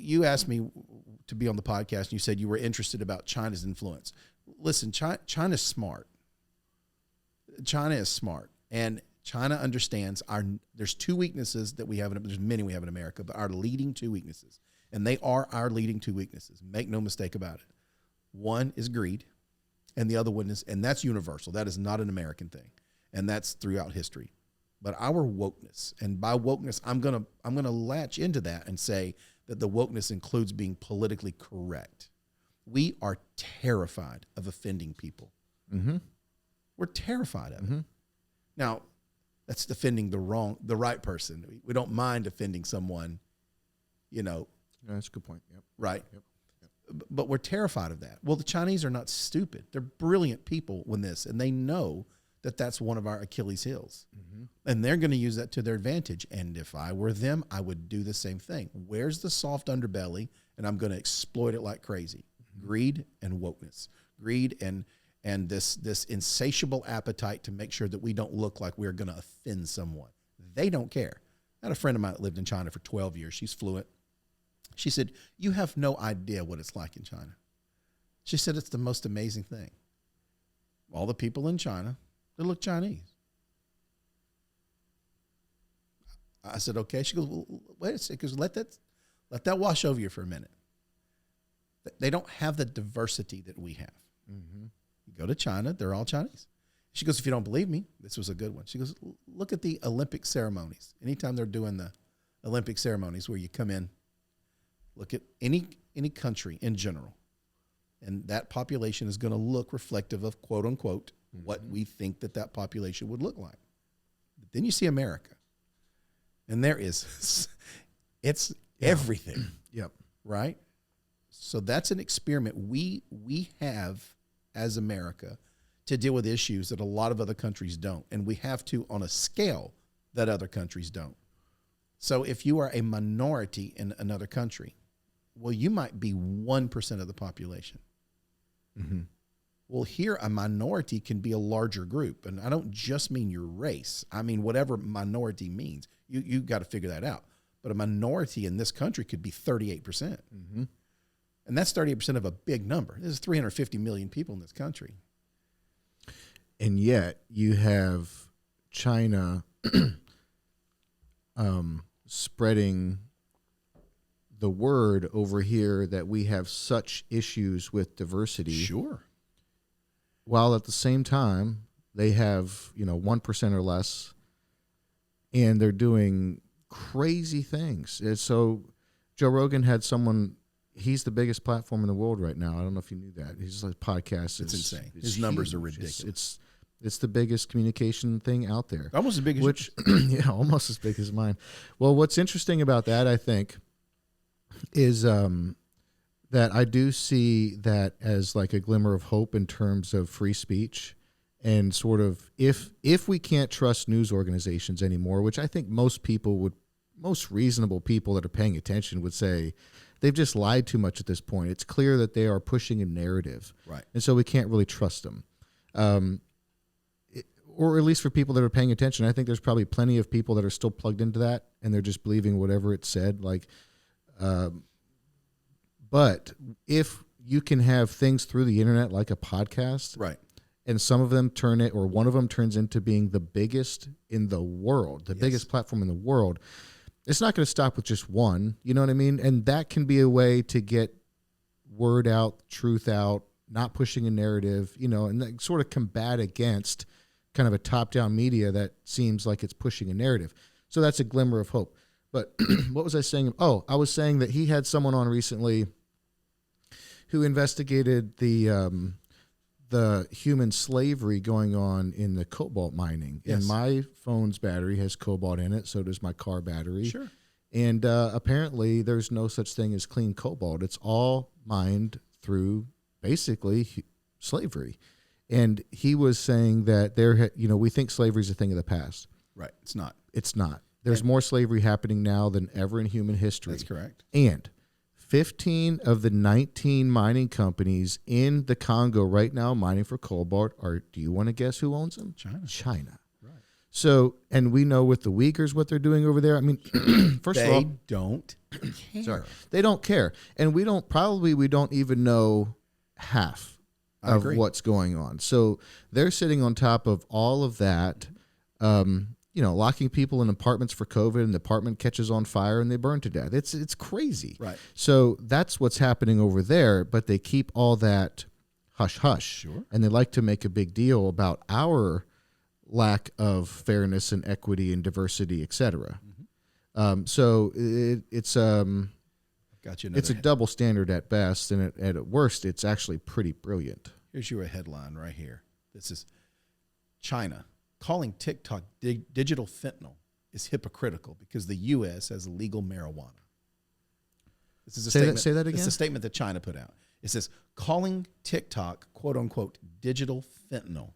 you asked me to be on the podcast, and you said you were interested about China's influence. Listen, China's smart. China is smart, and China understands there's two weaknesses that we have. There's many we have in America, but our leading two weaknesses, and they are our leading two weaknesses. Make no mistake about it. One is greed, and the other one is, and that's universal. That is not an American thing, and that's throughout history. But our wokeness, and by wokeness, I'm gonna latch into that and say that the wokeness includes being politically correct. We are terrified of offending people. Mm-hmm. We're terrified of it. Now, that's offending the right person. We don't mind offending someone, Yeah, that's a good point. Yep. Right? Yep. But we're terrified of that. Well, the Chinese are not stupid. They're brilliant people when this, and they know that that's one of our Achilles heels. And they're going to use that to their advantage. And if I were them, I would do the same thing. Where's the soft underbelly? And I'm going to exploit it like crazy. Greed and wokeness. Greed and this insatiable appetite to make sure that we don't look like we're going to offend someone. They don't care. I had a friend of mine that lived in China for 12 years. She's fluent. She said, you have no idea what it's like in China. She said, it's the most amazing thing. All the people in China, they look Chinese. I said, okay. She goes, well, wait a second. Let that wash over you for a minute. They don't have the diversity that we have. You go to China, they're all Chinese. She goes, if you don't believe me, this was a good one. She goes, look at the Olympic ceremonies. Anytime they're doing the Olympic ceremonies where you come in, look at any country in general, and that population is going to look reflective of, quote unquote, what we think that population would look like. But then you see America, and it's everything. Yep. Right? So that's an experiment we have as America to deal with issues that a lot of other countries don't, and we have to on a scale that other countries don't. So if you are a minority in another country, well, you might be 1% of the population. Well, here a minority can be a larger group, and I don't just mean your race. I mean whatever minority means. You got to figure that out. But a minority in this country could be 38%. And that's 38% of a big number. There's 350 million people in this country. And yet you have China spreading the word over here that we have such issues with diversity. Sure. While at the same time, they have, 1% or less, and they're doing crazy things. And so Joe Rogan had someone, he's the biggest platform in the world right now. I don't know if you knew that. His podcast It's is insane. His numbers are ridiculous. It's the biggest communication thing out there. Almost as big as yeah, almost as big as mine. Well, what's interesting about that, I think, is that I do see that as like a glimmer of hope in terms of free speech, and sort of if we can't trust news organizations anymore, which I think most reasonable people that are paying attention would say they've just lied too much at this point. It's clear that they are pushing a narrative, right? And so we can't really trust them. Or at least for people that are paying attention, I think there's probably plenty of people that are still plugged into that and they're just believing whatever it said. But if you can have things through the internet like a podcast, right, and some of them one of them turns into being the biggest in the world, the biggest platform in the world, it's not going to stop with just one. You know what I mean? And that can be a way to get word out, truth out, not pushing a narrative, and sort of combat against kind of a top-down media that seems like it's pushing a narrative. So that's a glimmer of hope. But what was I saying? Oh, I was saying that he had someone on recently who investigated the human slavery going on in the cobalt mining. Yes. And my phone's battery has cobalt in it, so does my car battery. Sure. And apparently there's no such thing as clean cobalt. It's all mined through basically slavery. And he was saying that we think slavery is a thing of the past. Right. It's not. It's not. There's more slavery happening now than ever in human history. That's correct. And 15 of the 19 mining companies in the Congo right now mining for cobalt do you want to guess who owns them? China. China. Right. So, and we know with the Uyghurs what they're doing over there. I mean, first of all, They don't care. sorry, they don't care, and we don't even know half I of agree. what's going on. So they're sitting on top of all of that. Locking people in apartments for COVID, and the apartment catches on fire and they burn to death. It's crazy. Right. So that's what's happening over there, but they keep all that hush hush. Sure. And they like to make a big deal about our lack of fairness and equity and diversity, et cetera. So it's Got you. it's a double standard at best, and at worst, it's actually pretty brilliant. Here's your headline right here. This is China calling TikTok digital fentanyl is hypocritical because the U.S. has legal marijuana. This is a statement. Say that again. It's a statement that China put out. It says calling TikTok "quote unquote" digital fentanyl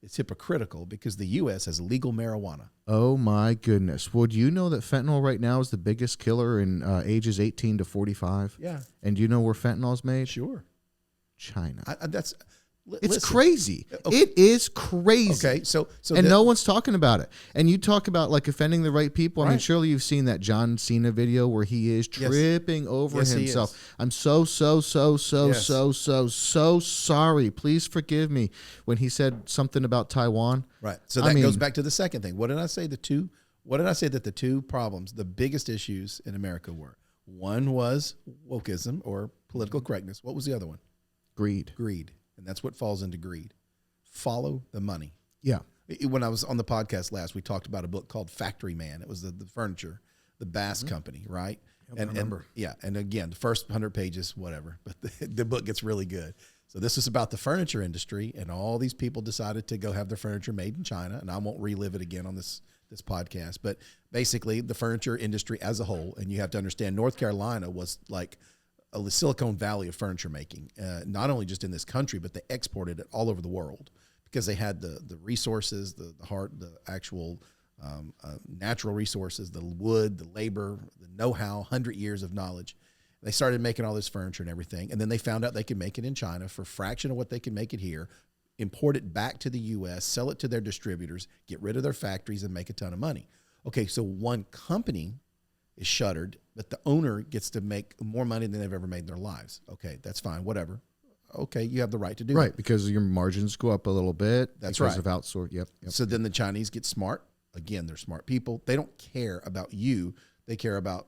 is hypocritical because the U.S. has legal marijuana. Oh my goodness! Well, do you know that fentanyl right now is the biggest killer in ages 18 to 45? Yeah, And do you know where fentanyl is made? sure. China. It's It's crazy. Okay. It is crazy. Okay, so And no one's talking about it. And you talk about like offending the right people. I mean, Right. surely you've seen that John Cena video where he is Yes. tripping over Yes, he himself. is. I'm so Yes. sorry. Please forgive me when he said something about Taiwan. right. So I that mean- goes back to the second thing. What did I say? What did I say that the two problems, the biggest issues in America were? One was wokeism or political correctness. What was the other one? Greed. Greed. And that's what falls into greed. Follow the money. Yeah. When I was on the podcast last, we talked about a book called Factory Man. It was the furniture, the Bass Company, right? I remember. And again, the first 100 pages, whatever, but the book gets really good. So this is about the furniture industry, and all these people decided to go have their furniture made in China, and I won't relive it again on this podcast, but basically the furniture industry as a whole, and you have to understand North Carolina was like a Silicon Valley of furniture making, not only just in this country, but they exported it all over the world because they had the resources, the actual natural resources, the wood, the labor, the know-how, 100 years of knowledge. They started making all this furniture and everything, and then they found out they could make it in China for a fraction of what they can make it here, import it back to the U.S., sell it to their distributors, get rid of their factories, and make a ton of money. Okay, so one company is shuttered, but the owner gets to make more money than they've ever made in their lives. Okay, that's fine, whatever. Okay, you have the right to do Right, that. because your margins go up a little bit. That's because right. of outsource. Yep. So then the Chinese get smart. Again, they're smart people. They don't care about you. They care about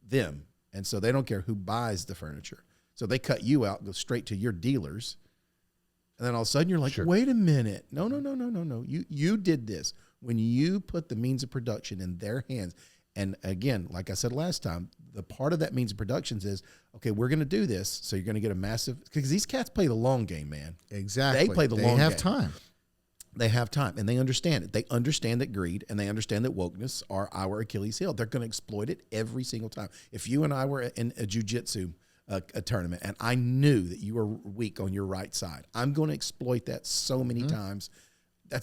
them. And so they don't care who buys the furniture. So they cut you out, go straight to your dealers. And then all of a sudden you're like, Sure. wait a minute. No. You did this. When you put the means of production in their hands. And again, like I said last time, the part of that means of productions is, okay, we're going to do this. So you're going to get a massive, because these cats play the long game, man. Exactly. They play the long They have game. time. They have time and they understand it. They understand that greed and they understand that wokeness are our Achilles heel. They're going to exploit it every single time. If you and I were in a jiu-jitsu a tournament and I knew that you were weak on your right side, I'm going to exploit that so many times.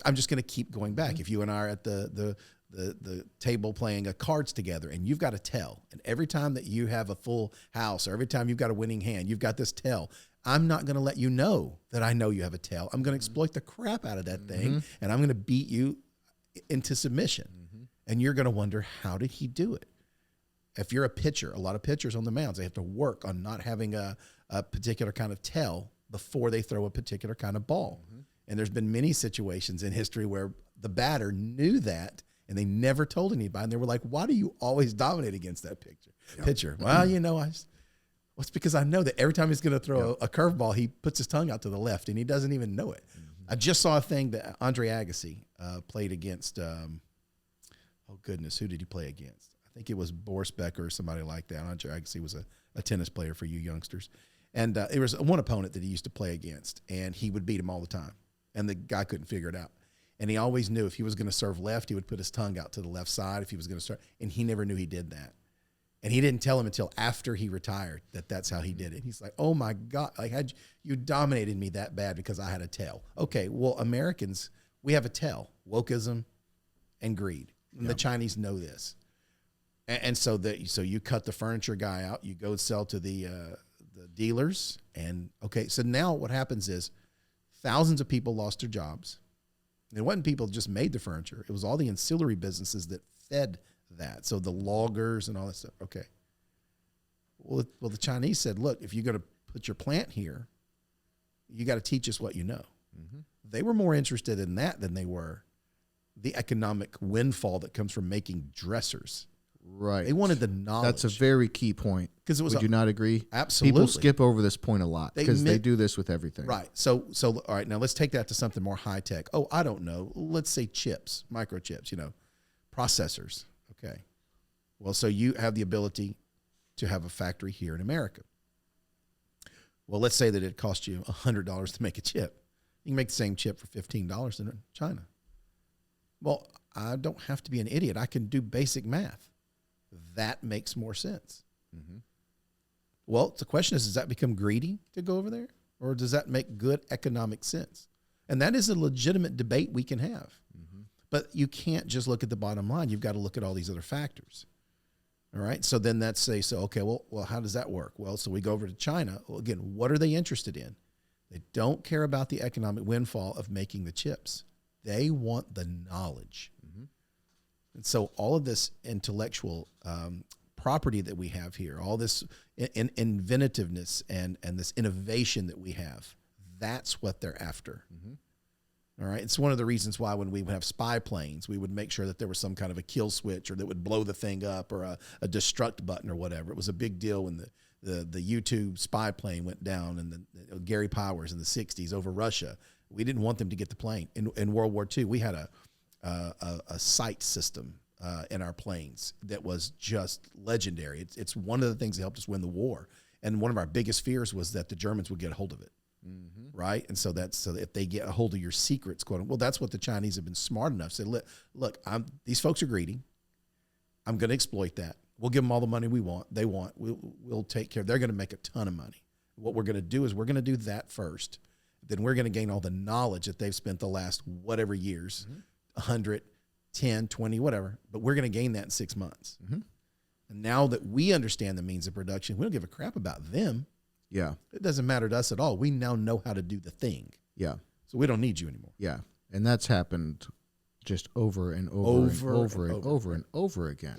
I'm just going to keep going back. If you and I are at the table playing cards together and you've got a tell, and every time that you have a full house or every time you've got a winning hand, you've got this tell, I'm not going to let you know that I know you have a tell. I'm going to exploit the crap out of that thing, and I'm going to beat you into submission. And you're going to wonder, how did he do it? If you're a pitcher, a lot of pitchers on the mounds, they have to work on not having a particular kind of tell before they throw a particular kind of ball. And there's been many situations in history where the batter knew that, and they never told anybody. And they were like, why do you always dominate against that pitcher? Well, it's because I know that every time he's going to throw a curveball, he puts his tongue out to the left, and he doesn't even know it. I just saw a thing that Andre Agassi played against, who did he play against? I think it was Boris Becker or somebody like that. Andre Agassi was a tennis player for you youngsters. And it was one opponent that he used to play against, and he would beat him all the time. And the guy couldn't figure it out. And he always knew if he was going to serve left, he would put his tongue out to the left side if he was going to start. And he never knew he did that. And he didn't tell him until after he retired that that's how he did it. He's like, oh, my God, you dominated me that bad because I had a tell. Okay, well, Americans, we have a tell, wokeism and greed. And the Chinese know this. And so you cut the furniture guy out, you go sell to the dealers. And, okay, so now what happens is thousands of people lost their jobs. It wasn't people that just made the furniture. It was all the ancillary businesses that fed that. So the loggers and all that stuff. Okay. Well, the Chinese said, look, if you're going to put your plant here, you got to teach us what you know. Mm-hmm. They were more interested in that than they were the economic windfall that comes from making dressers. Right. They wanted the knowledge. That's a very key point. Because Would you not agree? Absolutely. People skip over this point a lot because they do this with everything. Right. So all right, now let's take that to something more high tech. Oh, I don't know. Let's say chips, microchips, processors. Okay. Well, so you have the ability to have a factory here in America. Well, let's say that it cost you $100 to make a chip. You can make the same chip for $15 in China. Well, I don't have to be an idiot. I can do basic math. That makes more sense. Mm-hmm. Well, the question is, does that become greedy to go over there? Or does that make good economic sense? And that is a legitimate debate we can have. Mm-hmm. But you can't just look at the bottom line. You've got to look at all these other factors. All right. So then okay, well, how does that work? Well, so we go over to China. Well, again, what are they interested in? They don't care about the economic windfall of making the chips. They want the knowledge. Mm-hmm. And so all of this intellectual property that we have here, all this inventiveness and this innovation that we have, that's what they're after. Mm-hmm. All right. It's one of the reasons why when we would have spy planes, we would make sure that there was some kind of a kill switch or that would blow the thing up or a destruct button or whatever. It was a big deal when the U-2 spy plane went down and Gary Powers in the 60s over Russia. We didn't want them to get the plane. In World War II, we had a sight system in our planes that was just legendary. It's one of the things that helped us win the war. And one of our biggest fears was that the Germans would get a hold of it. Mm-hmm. Right. And so if they get a hold of your secrets, that's what the Chinese have been smart enough to say, look, these folks are greedy. I'm going to exploit that. We'll give them all the money they want. We'll take care. They're going to make a ton of money. What we're going to do is we're going to do that first. Then we're going to gain all the knowledge that they've spent the last whatever years, mm-hmm. 100, 10, 20, whatever. But we're going to gain that in 6 months. Mm-hmm. And now that we understand the means of production, we don't give a crap about them. Yeah. It doesn't matter to us at all. We now know how to do the thing. Yeah. So we don't need you anymore. Yeah. And that's happened just over and over and over again.